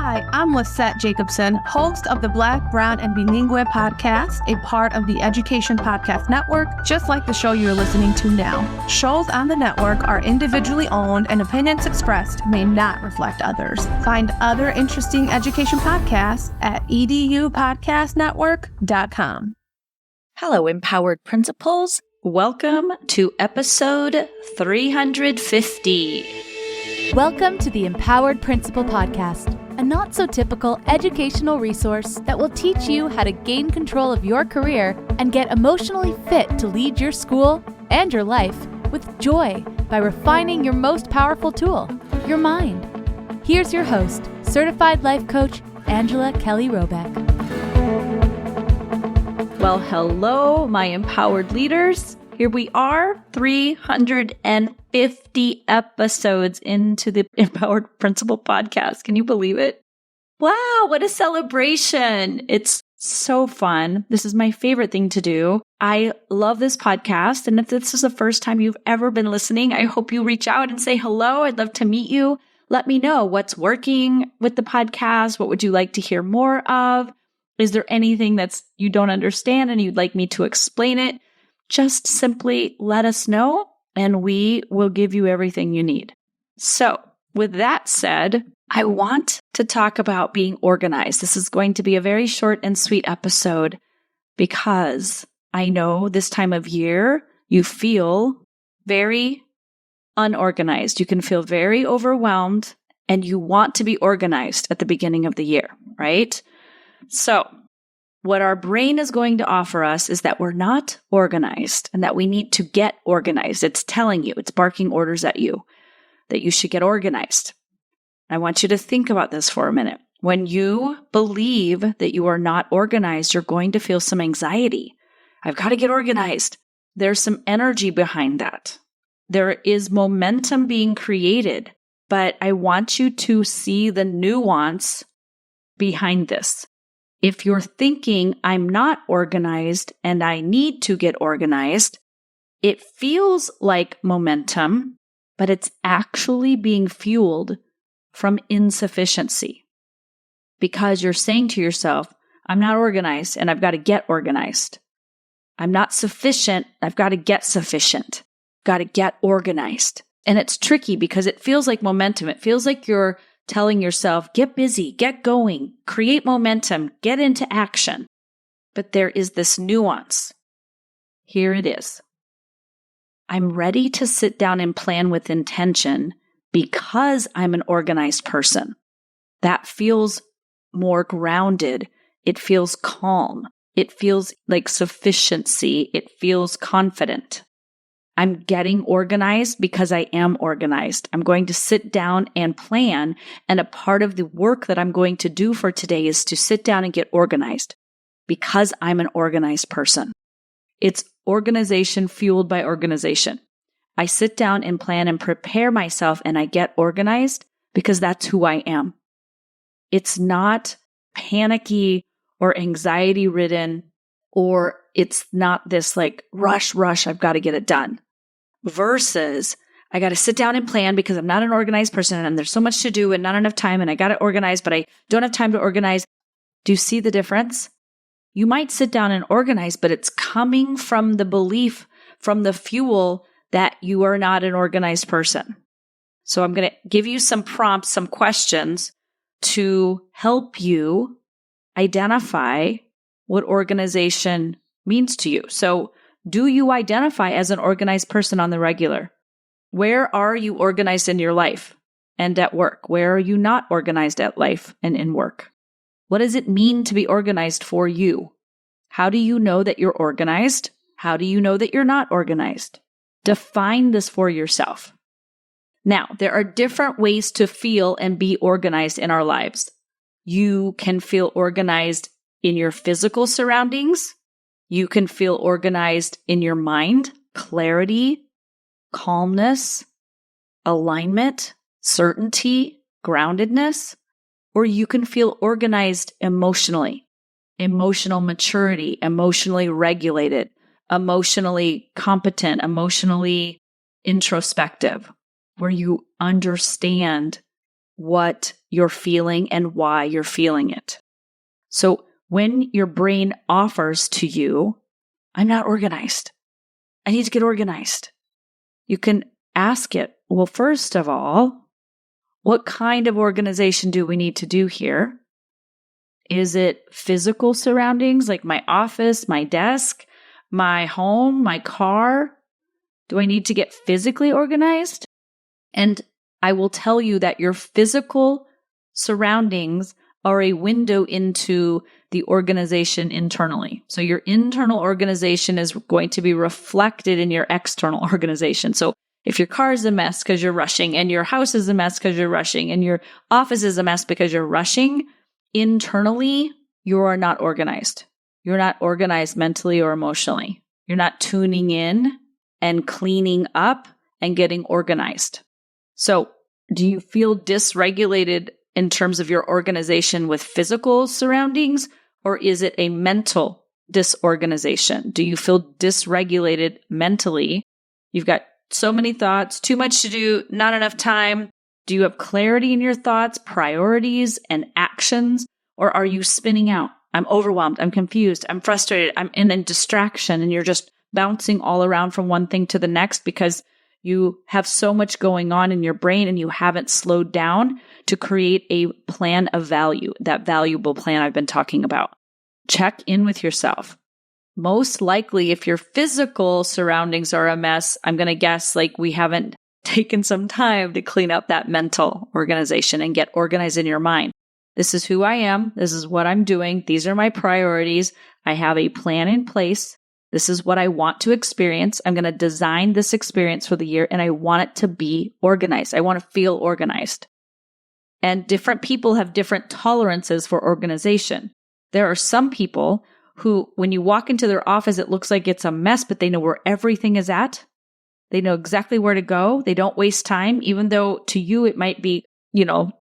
Hi, I'm Lisette Jacobson, host of the Black, Brown, and Bilingue podcast, a part of the Education Podcast Network, just like the show you're listening to now. Shows on the network are individually owned and opinions expressed may not reflect others. Find other interesting education podcasts at edupodcastnetwork.com. Hello, Empowered Principals. Welcome to episode 350. Welcome to the Empowered Principal Podcast, a not-so-typical educational resource that will teach you how to gain control of your career and get emotionally fit to lead your school and your life with joy by refining your most powerful tool, your mind. Here's your host, certified life coach, Angela Kelly Robeck. Well, hello, my empowered leaders. Here we are, 350 episodes into the Empowered Principal Podcast. Can you believe it? Wow, what a celebration. It's so fun. This is my favorite thing to do. I love this podcast. And if this is the first time you've ever been listening, I hope you reach out and say hello. I'd love to meet you. Let me know what's working with the podcast. What would you like to hear more of? Is there anything that's you don't understand and you'd like me to explain it? Just simply let us know and we will give you everything you need. So with that said, I want to talk about being organized. This is going to be a very short and sweet episode because I know this time of year you feel very unorganized. You can feel very overwhelmed and you want to be organized at the beginning of the year, right? So what our brain is going to offer us is that we're not organized and that we need to get organized. It's telling you, it's barking orders at you that you should get organized. I want you to think about this for a minute. When you believe that you are not organized, you're going to feel some anxiety. I've got to get organized. There's some energy behind that. There is momentum being created, but I want you to see the nuance behind this. If you're thinking, I'm not organized and I need to get organized, it feels like momentum, but it's actually being fueled from insufficiency. Because you're saying to yourself, I'm not organized and I've got to get organized. I'm not sufficient, I've got to get sufficient. Got to get organized. And it's tricky because it feels like momentum. It feels like you're telling yourself, get busy, get going, create momentum, get into action. But there is this nuance. Here it is. I'm ready to sit down and plan with intention because I'm an organized person. That feels more grounded. It feels calm. It feels like sufficiency. It feels confident. I'm getting organized because I am organized. I'm going to sit down and plan. And a part of the work that I'm going to do for today is to sit down and get organized because I'm an organized person. It's organization fueled by organization. I sit down and plan and prepare myself and I get organized because that's who I am. It's not panicky or anxiety ridden, or it's not this like rush, I've got to get it done. Versus, I got to sit down and plan because I'm not an organized person and there's so much to do and not enough time and I got to organize, but I don't have time to organize. Do you see the difference? You might sit down and organize, but it's coming from the belief, from the fuel that you are not an organized person. So I'm going to give you some prompts, some questions to help you identify what organization means to you. So do you identify as an organized person on the regular? Where are you organized in your life and at work? Where are you not organized at life and in work? What does it mean to be organized for you? How do you know that you're organized? How do you know that you're not organized? Define this for yourself. Now, there are different ways to feel and be organized in our lives. You can feel organized in your physical surroundings. You can feel organized in your mind, clarity, calmness, alignment, certainty, groundedness, or you can feel organized emotionally, emotional maturity, emotionally regulated, emotionally competent, emotionally introspective, where you understand what you're feeling and why you're feeling it. So when your brain offers to you, I'm not organized, I need to get organized, you can ask it, well, first of all, what kind of organization do we need to do here? Is it physical surroundings like my office, my desk, my home, my car? Do I need to get physically organized? And I will tell you that your physical surroundings are a window into the organization internally. So your internal organization is going to be reflected in your external organization. So if your car is a mess because you're rushing, and your house is a mess because you're rushing, and your office is a mess because you're rushing, internally, you are not organized. You're not organized mentally or emotionally. You're not tuning in and cleaning up and getting organized. So do you feel dysregulated in terms of your organization with physical surroundings, or is it a mental disorganization? Do you feel dysregulated mentally? You've got so many thoughts, too much to do, not enough time. Do you have clarity in your thoughts, priorities, and actions? Or are you spinning out? I'm overwhelmed. I'm confused. I'm frustrated. I'm in a distraction, and you're just bouncing all around from one thing to the next because you have so much going on in your brain and you haven't slowed down to create a plan of value, that valuable plan I've been talking about. Check in with yourself. Most likely, if your physical surroundings are a mess, I'm going to guess like we haven't taken some time to clean up that mental organization and get organized in your mind. This is who I am. This is what I'm doing. These are my priorities. I have a plan in place. This is what I want to experience. I'm going to design this experience for the year, and I want it to be organized. I want to feel organized. And different people have different tolerances for organization. There are some people who, when you walk into their office, it looks like it's a mess, but they know where everything is at. They know exactly where to go. They don't waste time, even though to you it might be,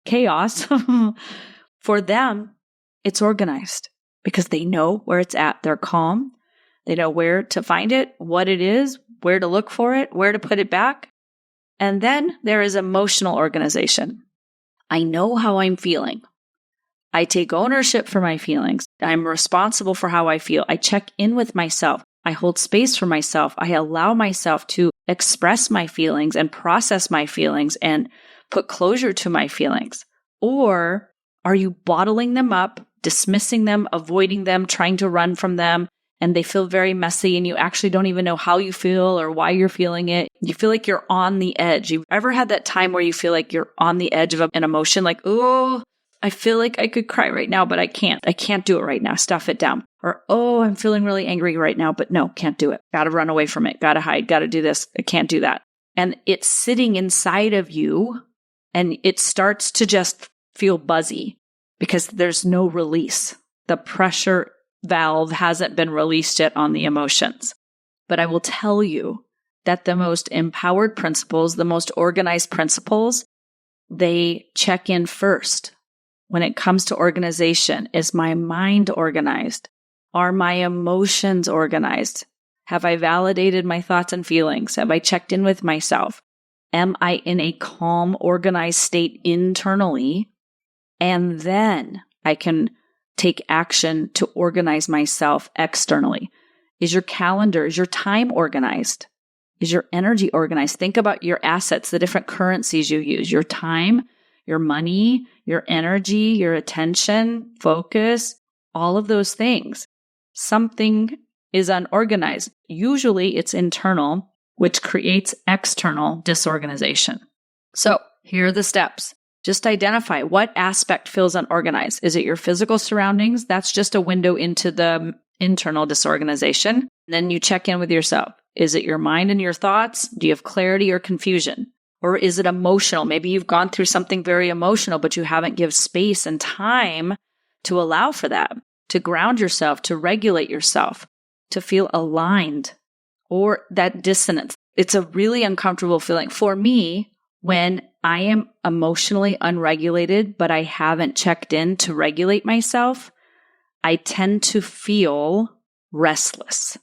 chaos. For them, it's organized because they know where it's at. They're calm. They know where to find it, what it is, where to look for it, where to put it back. And then there is emotional organization. I know how I'm feeling. I take ownership for my feelings. I'm responsible for how I feel. I check in with myself. I hold space for myself. I allow myself to express my feelings and process my feelings and put closure to my feelings. Or are you bottling them up, dismissing them, avoiding them, trying to run from them? And they feel very messy and you actually don't even know how you feel or why you're feeling it. You feel like you're on the edge. You've ever had that time where you feel like you're on the edge of an emotion, like, oh, I feel like I could cry right now, but I can't. I can't do it right now. Stuff it down. Or, oh, I'm feeling really angry right now, but no, can't do it. Got to run away from it. Got to hide. Got to do this. I can't do that. And it's sitting inside of you and it starts to just feel buzzy because there's no release. The pressure valve hasn't been released yet on the emotions. But I will tell you that the most empowered principles, the most organized principles, they check in first. When it comes to organization, is my mind organized? Are my emotions organized? Have I validated my thoughts and feelings? Have I checked in with myself? Am I in a calm, organized state internally? And then I can take action to organize myself externally. Is your calendar, is your time organized? Is your energy organized? Think about your assets, the different currencies you use, your time, your money, your energy, your attention, focus, all of those things. Something is unorganized. Usually it's internal, which creates external disorganization. So here are the steps. Just identify what aspect feels unorganized. Is it your physical surroundings? That's just a window into the internal disorganization. Then you check in with yourself. Is it your mind and your thoughts? Do you have clarity or confusion? Or is it emotional? Maybe you've gone through something very emotional, but you haven't given space and time to allow for that, to ground yourself, to regulate yourself, to feel aligned, or that dissonance. It's a really uncomfortable feeling. For me, when I am emotionally unregulated, but I haven't checked in to regulate myself, I tend to feel restless.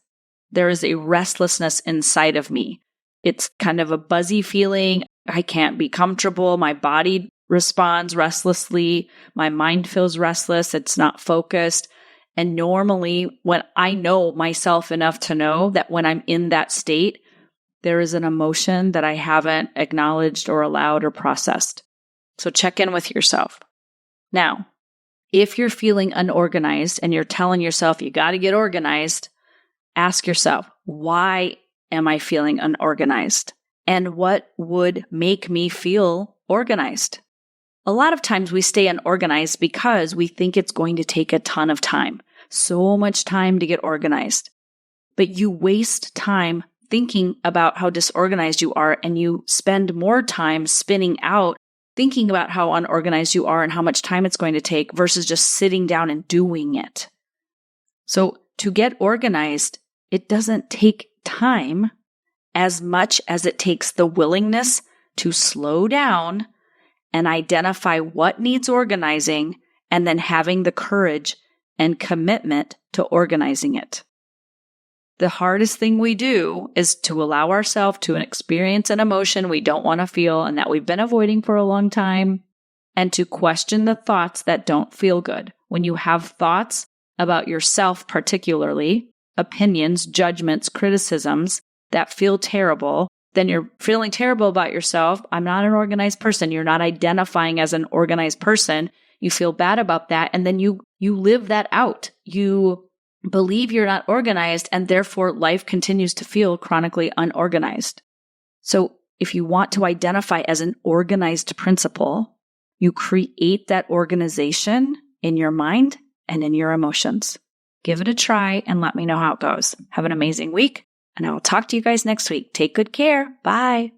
There is a restlessness inside of me. It's kind of a buzzy feeling. I can't be comfortable. My body responds restlessly. My mind feels restless. It's not focused. And normally when I know myself enough to know that when I'm in that state, there is an emotion that I haven't acknowledged or allowed or processed. So check in with yourself. Now, if you're feeling unorganized and you're telling yourself you got to get organized, ask yourself, why am I feeling unorganized? And what would make me feel organized? A lot of times we stay unorganized because we think it's going to take a ton of time, so much time to get organized. But you waste time thinking about how disorganized you are, and you spend more time spinning out thinking about how unorganized you are and how much time it's going to take versus just sitting down and doing it. So to get organized, it doesn't take time as much as it takes the willingness to slow down and identify what needs organizing, and then having the courage and commitment to organizing it. The hardest thing we do is to allow ourselves to experience an emotion we don't want to feel and that we've been avoiding for a long time, and to question the thoughts that don't feel good. When you have thoughts about yourself, particularly opinions, judgments, criticisms that feel terrible, then you're feeling terrible about yourself. I'm not an organized person. You're not identifying as an organized person. You feel bad about that. And then you live that out. You believe you're not organized, and therefore life continues to feel chronically unorganized. So if you want to identify as an organized principle, you create that organization in your mind and in your emotions. Give it a try and let me know how it goes. Have an amazing week, and I will talk to you guys next week. Take good care. Bye.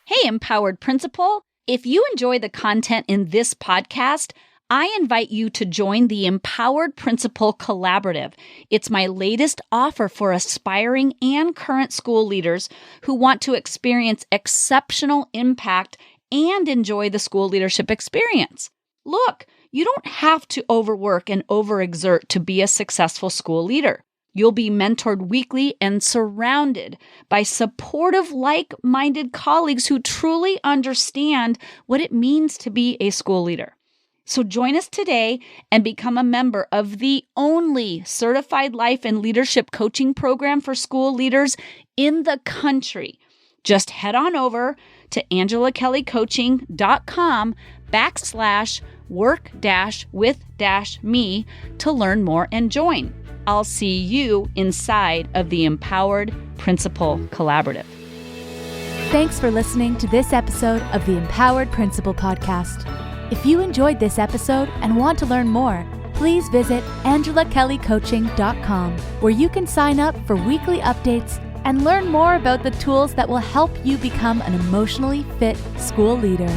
Hey, Empowered Principal. If you enjoy the content in this podcast, I invite you to join the Empowered Principal Collaborative. It's my latest offer for aspiring and current school leaders who want to experience exceptional impact and enjoy the school leadership experience. Look, you don't have to overwork and overexert to be a successful school leader. You'll be mentored weekly and surrounded by supportive, like-minded colleagues who truly understand what it means to be a school leader. So join us today and become a member of the only certified life and leadership coaching program for school leaders in the country. Just head on over to angelakellycoaching.com/work-with-me to learn more and join. I'll see you inside of the Empowered Principal Collaborative. Thanks for listening to this episode of the Empowered Principal Podcast. If you enjoyed this episode and want to learn more, please visit angelakellycoaching.com, where you can sign up for weekly updates and learn more about the tools that will help you become an emotionally fit school leader.